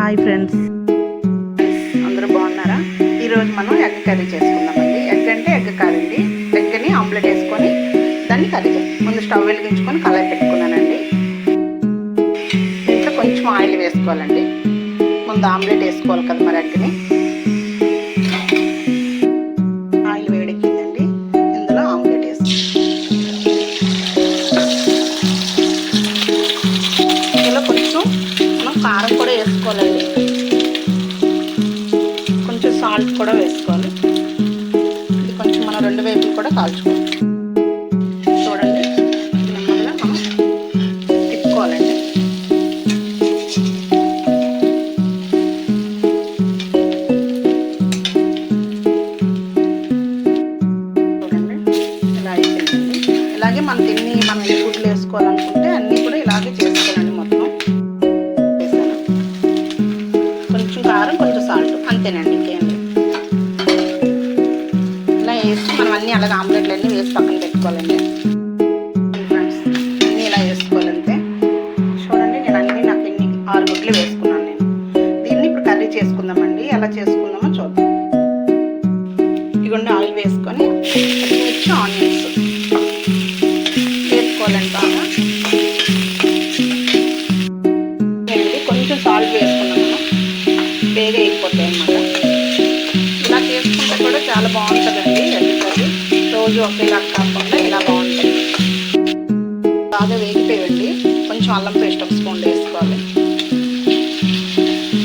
Hi friends, అందరూ బాగున్నారా? ఈరోజు మనం ఎగ్ కర్రీ చేసుకుందామండి. ఎగ్ అంటే ఎగ్ కాదండి, ఎగ్ని ఆమ్లెట్ వేసుకొని దాన్ని కర్రీ ముందు స్టవ్ వెలిగించుకొని కళాయి పెట్టుకున్నానండి. దీంట్లో కొంచెం ఆయిల్ వేసుకోవాలండి. ముందు ఆమ్లెట్ వేసుకోవాలి కదా మరి ఎగ్ని. ఆయిల్ వేడెక్కిందండి, ఇందులో ఆమ్లెట్ వేసుకోవాలి. ఇందులో కొంచెం మనం కారం కూడా వేసుకోవాలండి, కొంచెం సాల్ట్ కూడా వేసుకోవాలి. ఇది కొంచెం మనం రెండు వైపులు కూడా కాల్చుకోవాలి. చూడండి, నెమ్మదిగా మనం తిప్పుకోవాలండి. చూడండి, ఇలా అయిపోయిందండి. ఇలాగే మనం ఎన్ని ఫుడ్లు వేసుకోవాలనుకుంటే అన్నీ కూడా ఇలాగే చేసుకోవాలండి. మొత్తం వేసాను, కొంచెం కారం, కొంచెం సాల్ట్, అంతేనండి, ఇంకేం లేదు. ఇలా వేసి మనం అన్నీ అలాగే ఆమ్లెట్లు అన్నీ వేసి పక్కన పెట్టుకోవాలండి. ఫ్రెండ్స్, అన్నీ ఇలా వేసుకోవాలంతే. చూడండి, నేను నాకు 6 గుడ్లు వేసుకున్నాను. నేను దీన్ని ఇప్పుడు కర్రీ చేసుకుందామండి. ఎలా చేసుకుందామో చూద్దాం. ఇదిగోండి, ఆయిల్ వేసుకొని పచ్చిమిర్చి, ఆనియన్స్ వేసుకోవాలండి బాగా. కొంచెం సాల్ట్ వేసుకున్నాము, వేరే అయిపోతాయి అన్నమాట. ఇలా చేసుకుంటే కూడా చాలా బాగుంటుందండి ఎగ్ కర్రీ. రోజు ఒకేలా కాకుండా ఇలా బాగుంటుంది. బాగా వేగిపోయండి. కొంచెం అల్లం పేస్ట్ 1 స్పూన్ వేసుకోవాలి.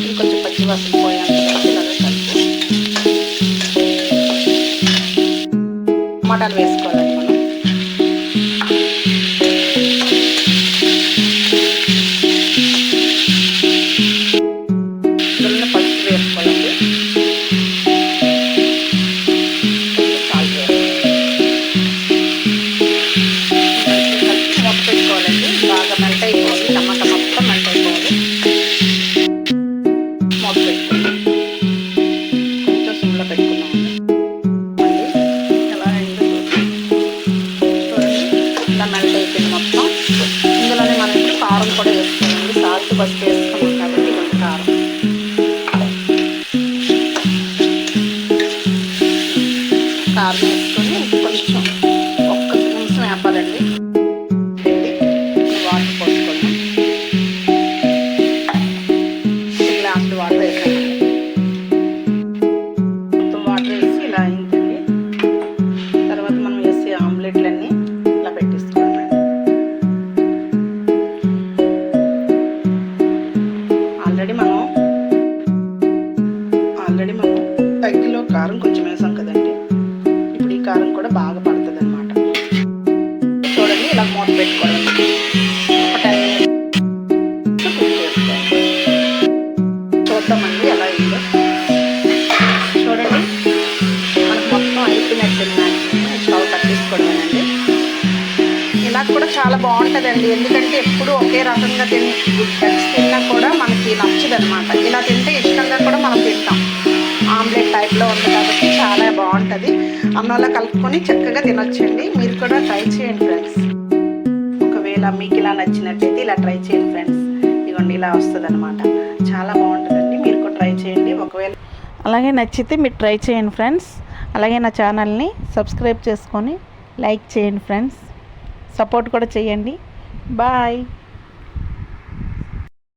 ఇది కొంచెం పచ్చివాసన పోయేంత ఇలాగే కలిపి టమాటాలు వేసుకోవాలండి మనం. ఇందులో పసుపు వేసుకోవాలండి, కొంచెం సాల్ట్ వేసుకోవాలి. మొక్క పెట్టుకోవాలండి. బాగా మెల్ట్ అయిపోవాలి, టమాటా మొత్తం మెల్ట్ అయిపోవాలి. మొక్క పెట్టుకోవాలి, కొంచెం సిమ్లో పెట్టుకున్నామండి. ఎలా అయిందో చూడండి, ఇలా మెల్ట్ అయిపోయింది మొత్తం. ఇందులోనే మనం ఇప్పుడు కారం కూడా వేసుకోవాలండి. సాల్ట్ ఫస్ట్ వేసుకున్నాం కాబట్టి కొంచెం కారం. కారం వేసుకొని కొంచెం 1 నిమిషం వేపాలండి. వాటర్ పోసుకోండి. గ్లాసులు వాటర్ వేసాను. మొత్తం వాటర్ వేసి ఇలా అయిందండి. తర్వాత మనం వేసే ఆమ్లెట్లన్నీ ఇలా పెట్టేసుకోవాలి. ఆల్రెడీ మనం ఎగ్లో కారం కొంచెం వేసాం కదండి. ఇప్పుడు ఈ కారం కూడా బాగా పడుతుంది అనమాట. చూడండి, ఇలా మూత పెట్టుకోవాలండి. ఒక 10 మినిట్స్ కుక్ చేసుకోవాలి. చూద్దామండి ఎలా అయిందో. చూడండి, మనకు మొత్తం అయిపోయినట్టు స్టవ్ కట్టేసుకోవడమేనండి. ఇలా కూడా చాలా బాగుంటుందండి. ఎందుకంటే ఎప్పుడు ఒకే రకంగా ఎగ్స్ తిన్నా కూడా మనకి నచ్చదనమాట. ఇలా తింటే ఇష్టంగా కూడా మనం తింటాం. ఆమ్లెట్ టైప్లో ఉంది కాబట్టి చాలా బాగుంటుంది. అన్నంలో కలుపుకొని చక్కగా తినొచ్చండి. మీరు కూడా ట్రై చేయండి ఫ్రెండ్స్. ఒకవేళ మీకు ఇలా నచ్చినట్టయితే ఇలా ట్రై చేయండి ఫ్రెండ్స్. ఇదిగోండి, ఇలా వస్తుంది అనమాట. చాలా బాగుంటుందండి. మీరు కూడా ట్రై చేయండి. ఒకవేళ అలాగే నచ్చితే మీరు ట్రై చేయండి ఫ్రెండ్స్. అలాగే నా ఛానల్ని సబ్స్క్రైబ్ చేసుకొని లైక్ చేయండి ఫ్రెండ్స్. సపోర్ట్ కూడా చేయండి. బాయ్.